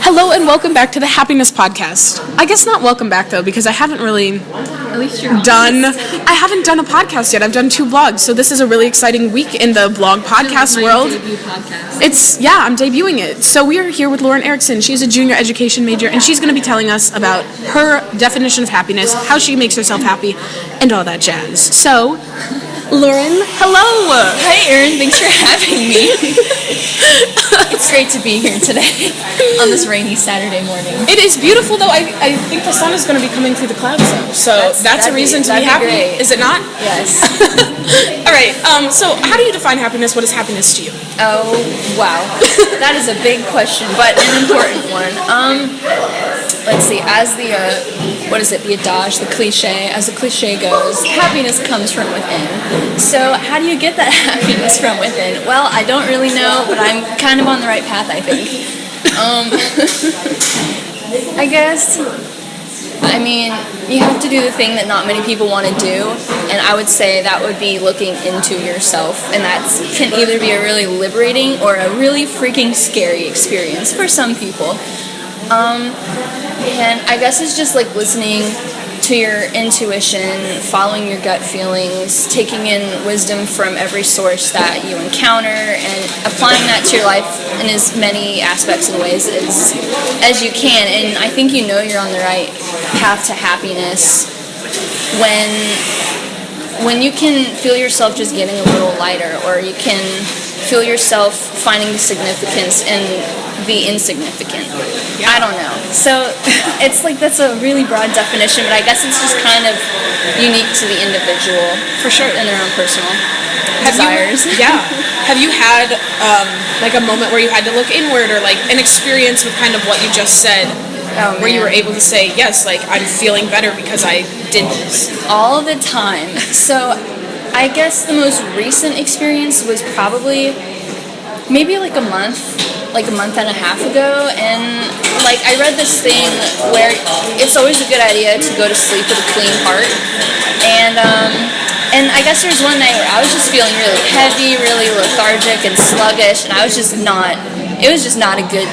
Hello and welcome back to the Happiness Podcast. I guess not welcome back though, because I haven't really At least you're I haven't done a podcast yet. I've done 2 blogs, so this is a really exciting week in the blog podcast world. Debut podcast. I'm debuting it. So we are here with Lauren Erickson. She's a junior education major, and she's going to be telling us about her definition of happiness, how she makes herself happy, and all that jazz. So, Lauren, hello! Hi, Erin. Thanks for having me. It's great to be here today on this rainy Saturday morning. It is beautiful, though. I think the sun is going to be coming through the clouds, though. So that's a reason to be happy. Great. Is it not? Yes. All right. So how do you define happiness? What is happiness to you? Oh, wow. That is a big question, but an important one. Let's see. As the adage, the cliche, as the cliche goes, happiness comes from within. So how do you get that happiness from within? Well, I don't really know, but I'm kind of on the right path, I think. I guess, you have to do the thing that not many people want to do, and I would say that would be looking into yourself, and that can either be a really liberating or a really freaking scary experience for some people. And I guess it's just like listening to your intuition, following your gut feelings, taking in wisdom from every source that you encounter, and applying that to your life in as many aspects and ways as you can. And I think you know you're on the right path to happiness when you can feel yourself just getting a little lighter, or you can feel yourself finding the significance in the insignificant. Yeah. I don't know. So it's like that's a really broad definition, but I guess it's just kind of unique to the individual, for sure, and their own personal desires. Have you had like a moment where you had to look inward, or like an experience with kind of what you just said, where you were able to say, yes, like I'm feeling better because I did this? All the time. So I guess the most recent experience was probably maybe like a month and a half ago, and like I read this thing where it's always a good idea to go to sleep with a clean heart, and I guess there was one night where I was just feeling really heavy, really lethargic and sluggish, and it was just not a good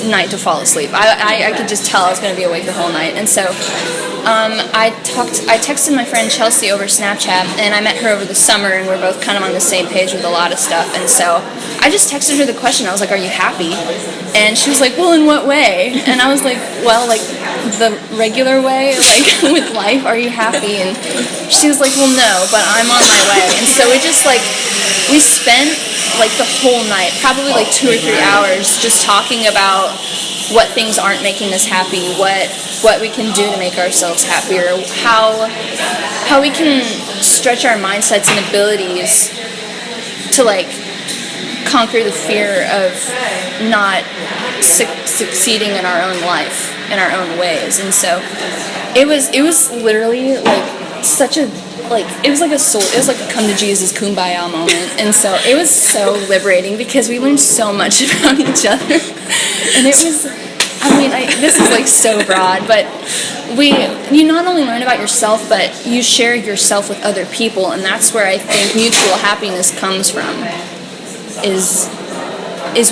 night to fall asleep. I could just tell I was going to be awake the whole night, and so I texted my friend Chelsea over Snapchat, and I met her over the summer, and we're both kind of on the same page with a lot of stuff, and so I just texted her the question. I was like, are you happy? And she was like, well, in what way? And I was like, well, like the regular way, like with life, are you happy? And she was like, well, no, but I'm on my way. And so we spent like the whole night, probably like 2 or 3 hours, just talking about what things aren't making us happy, what we can do to make ourselves happier, how we can stretch our mindsets and abilities to like conquer the fear of not succeeding in our own life, in our own ways. And so it was literally like such a, like, it was like a come to Jesus kumbaya moment. And so it was so liberating because we learned so much about each other. And it was, this is like so broad, but you not only learn about yourself, but you share yourself with other people, and that's where I think mutual happiness comes from, is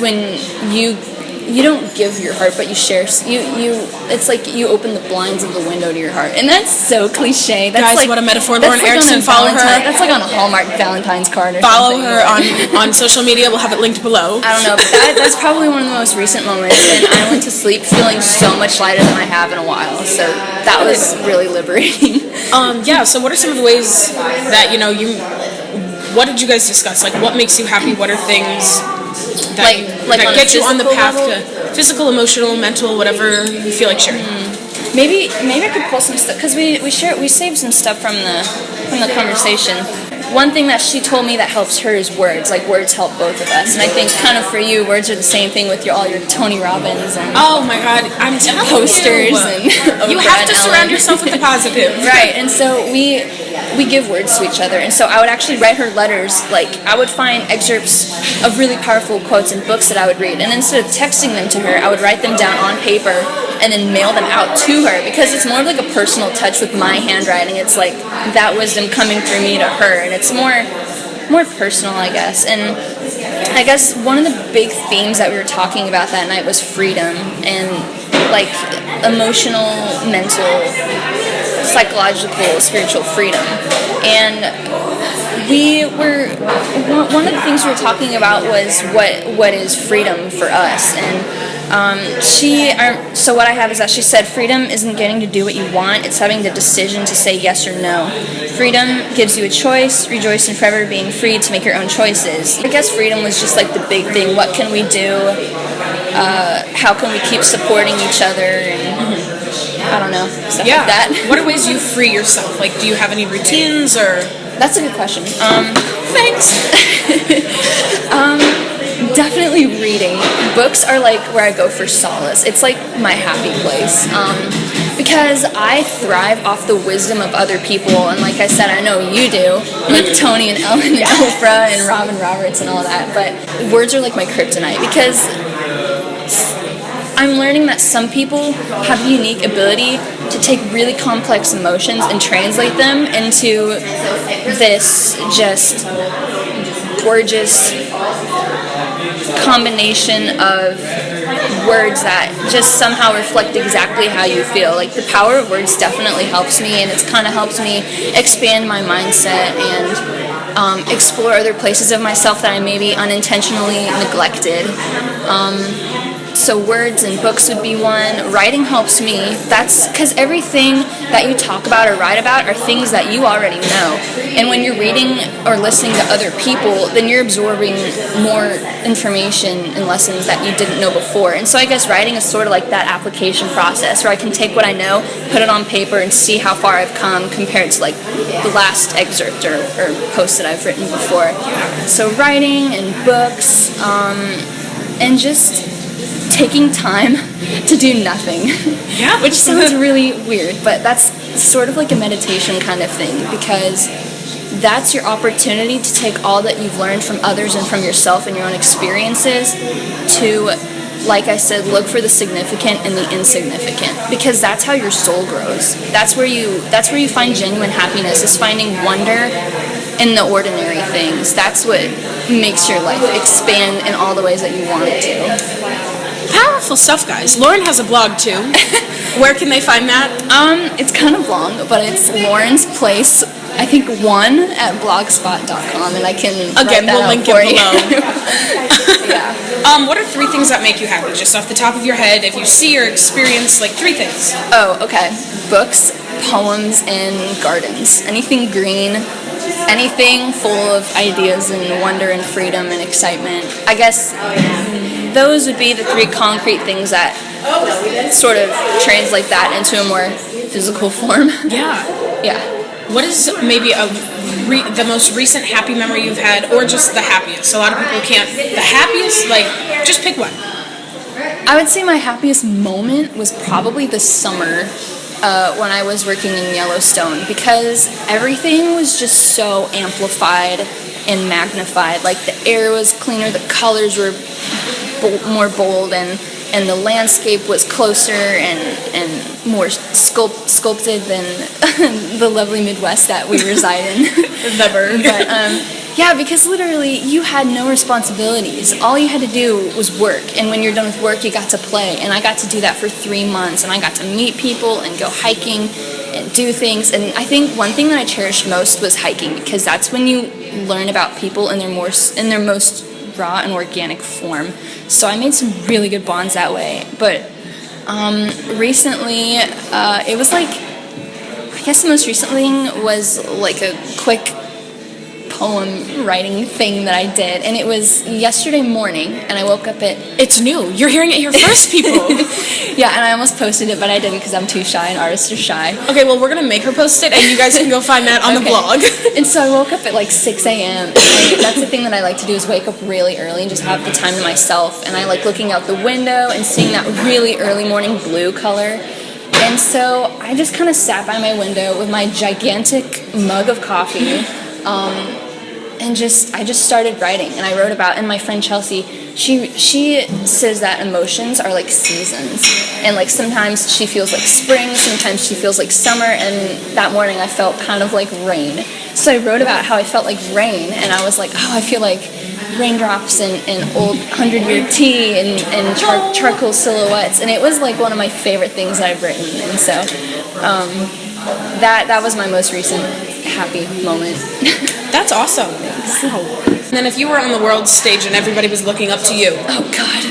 when you don't give your heart, but you share. It's like you open the blinds of the window to your heart, and that's so cliche. That's Guys, like, what a metaphor! Lauren Erickson, follow her. That's like on a Hallmark Valentine's card. Follow her on social media. We'll have it linked below. I don't know, but that's probably one of the most recent moments, and I went to sleep feeling so much lighter than I have in a while. So that was really liberating. So what are some of the ways that what did you guys discuss? Like, what makes you happy? What are things that get you on the path to physical, emotional, mental, whatever you feel like sharing? Maybe I could pull some stuff, because we saved some stuff from the conversation. One thing that she told me that helps her is words. Like, words help both of us, and I think kind of for you, words are the same thing with all your Tony Robbins and oh my God, I'm telling posters you. and you have to surround yourself with the positive, right? And so we give words to each other, and so I would actually write her letters. Like, I would find excerpts of really powerful quotes in books that I would read, and instead of texting them to her, I would write them down on paper and then mail them out to her, because it's more of like a personal touch with my handwriting. It's like that wisdom coming through me to her, and it's more personal, I guess. And I guess one of the big themes that we were talking about that night was freedom and like emotional, mental, psychological, spiritual freedom. And one of the things we were talking about was what is freedom for us. And so what I have is that she said freedom isn't getting to do what you want, it's having the decision to say yes or no. Freedom gives you a choice, rejoice in forever being free to make your own choices. I guess freedom was just like the big thing. What can we do? How can we keep supporting each other? And I don't know, stuff like that. What are ways you free yourself? Like, do you have any routines or? That's a good question. Thanks. Definitely reading. Books are like where I go for solace. It's like my happy place. Because I thrive off the wisdom of other people, and like I said, I know you do, like Tony and Ellen and Oprah and Robin Roberts and all that, but words are like my kryptonite, because I'm learning that some people have the unique ability to take really complex emotions and translate them into this just gorgeous combination of words that just somehow reflect exactly how you feel. Like, the power of words definitely helps me, and it's kind of helps me expand my mindset and explore other places of myself that I maybe unintentionally neglected. So words and books would be one. Writing helps me. That's because everything that you talk about or write about are things that you already know. And when you're reading or listening to other people, then you're absorbing more information and lessons that you didn't know before. And so I guess writing is sort of like that application process where I can take what I know, put it on paper, and see how far I've come compared to like the last excerpt or post that I've written before. So writing and books, and just taking time to do nothing. Yeah. Which sounds really weird, but that's sort of like a meditation kind of thing, because that's your opportunity to take all that you've learned from others and from yourself and your own experiences to, like I said, look for the significant and the insignificant, because that's how your soul grows. That's where you find genuine happiness, is finding wonder in the ordinary things. That's what makes your life expand in all the ways that you want it to. Powerful stuff, guys. Lauren has a blog too. Where can they find that? It's kind of long, but it's Lauren's Place, I think 1 at blogspot.com, and I can again we'll link it below. Yeah. What are 3 things that make you happy, just off the top of your head? If you see or experience, like 3 things. Oh, okay. Books, poems, and gardens. Anything green. Anything full of ideas and wonder and freedom and excitement. I guess those would be the 3 concrete things that sort of translate that into a more physical form. Yeah. Yeah. What is maybe the most recent happy memory you've had, or just the happiest? A lot of people can't. The happiest, like, just pick one. I would say my happiest moment was probably this summer when I was working in Yellowstone, because everything was just so amplified and magnified. Like, the air was cleaner, the colors were more bold, and the landscape was closer and more sculpted than the lovely Midwest that we reside in. The bird. But yeah, because literally you had no responsibilities. All you had to do was work, and when you're done with work, you got to play. And I got to do that for 3 months, and I got to meet people and go hiking and do things. And I think one thing that I cherished most was hiking, because that's when you learn about people in their most raw and organic form. So I made some really good bonds that way. But recently, it was like, I guess the most recent thing was like a quick poem writing thing that I did, and it was yesterday morning, and I woke up at... It's new. You're hearing it here first, people. Yeah, and I almost posted it, but I didn't, because I'm too shy, and artists are shy. Okay, well, we're going to make her post it, and you guys can go find that on the blog. And so I woke up at like 6 a.m., and that's the thing that I like to do, is wake up really early and just have the time to myself, and I like looking out the window and seeing that really early morning blue color. And so I just kind of sat by my window with my gigantic mug of coffee, and I just started writing, and I wrote about, and my friend Chelsea, she says that emotions are like seasons, and like sometimes she feels like spring, sometimes she feels like summer, and that morning I felt kind of like rain. So I wrote about how I felt like rain, and I was like, oh, I feel like raindrops and old 100-year tea and charcoal silhouettes, and it was like one of my favorite things I've written, and so that was my most recent happy moment. That's awesome. Wow. And then if you were on the world stage and everybody was looking up to you. Oh God.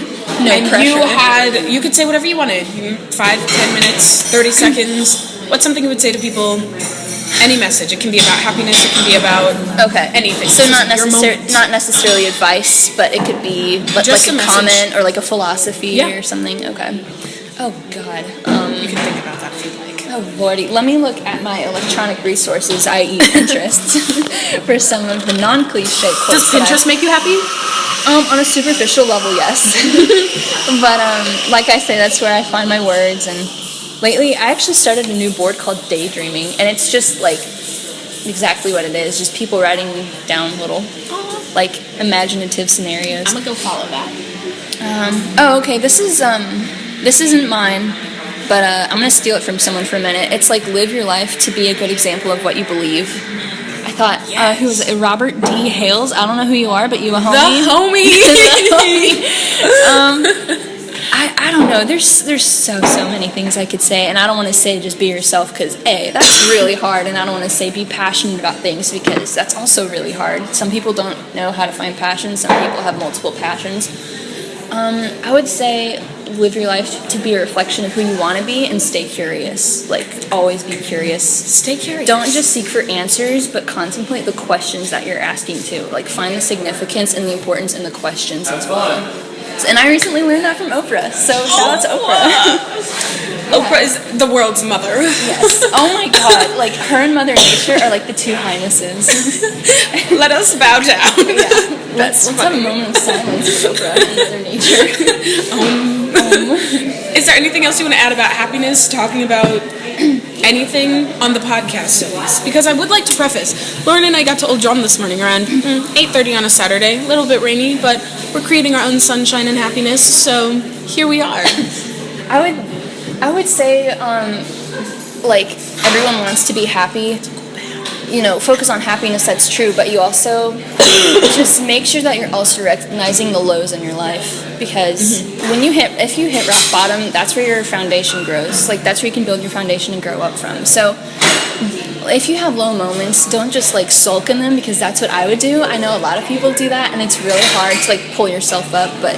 No and pressure. you could say whatever you wanted. 5, 10 minutes, 30 seconds. What's something you would say to people? Any message. It can be about happiness. It can be about anything. So not necessarily advice, but it could be like a comment or like a philosophy or something. Okay. Oh God. You can think about that if you'd like. Oh lordy. Let me look at my electronic resources, i.e. Pinterest, for some of the non-cliche quotes. Does Pinterest make you happy? On a superficial level, yes. But like I say, that's where I find my words. And lately, I actually started a new board called Daydreaming, and it's just like exactly what it is. Just people writing down little like imaginative scenarios. I'm gonna go follow that. Okay. This isn't mine, but I'm gonna steal it from someone for a minute. It's like live your life to be a good example of what you believe. I thought, who was it? Robert D. Hales. I don't know who you are, but you a homie. The homie. The homie. I don't know. There's so many things I could say, and I don't want to say just be yourself because that's really hard, and I don't want to say be passionate about things because that's also really hard. Some people don't know how to find passion. Some people have multiple passions. I would say live your life to be a reflection of who you want to be and stay curious. Like, always be curious. Stay curious. Don't just seek for answers, but contemplate the questions that you're asking too. Like, find the significance and the importance in the questions as well. And I recently learned that from Oprah, so shout out to Oprah. Oprah is the world's mother. Yes. Oh my God. Like, her and Mother Nature are like the two highnesses. Let us bow down. Yeah. Let's have a moment of silence for Oprah and Mother Nature. Is there anything else you want to add about happiness? Talking about anything on the podcast at least? Because I would like to preface, Lauren and I got to Old John this morning around 8:30 on a Saturday. A little bit rainy, but we're creating our own sunshine and happiness, so here we are. I would say, like, everyone wants to be happy. You know, focus on happiness, that's true, but you also just make sure that you're also recognizing the lows in your life, because if you hit rock bottom, that's where your foundation grows. Like, that's where you can build your foundation and grow up from. So if you have low moments, don't just like sulk in them, because that's what I would do. I know a lot of people do that, and it's really hard to like pull yourself up, but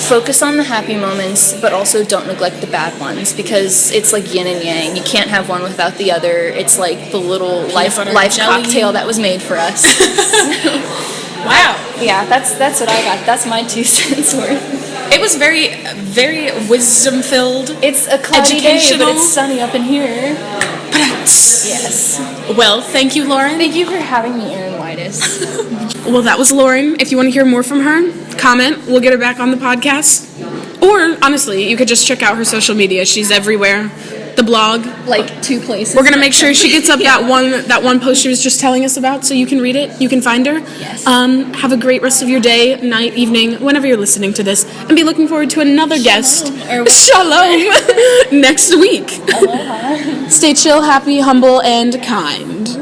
focus on the happy moments, but also don't neglect the bad ones, because it's like yin and yang. You can't have one without the other. It's like the little life cocktail that was made for us. Wow. Yeah, that's what I got. That's my 2 cents worth. It was very, very wisdom-filled. It's a cloudy day, but it's sunny up in here. Yes. Well, thank you, Lauren. Thank you for having me, Erin Whitus. Well, that was Lauren. If you want to hear more from her, comment. We'll get her back on the podcast. Or, honestly, you could just check out her social media. She's everywhere. The blog. Like 2 places. We're going to make sure she gets up that one post she was just telling us about, so you can read it. You can find her. Yes. Have a great rest of your day, night, evening, whenever you're listening to this. And be looking forward to another guest. Shalom. Next week. Aloha. Stay chill, happy, humble, and kind.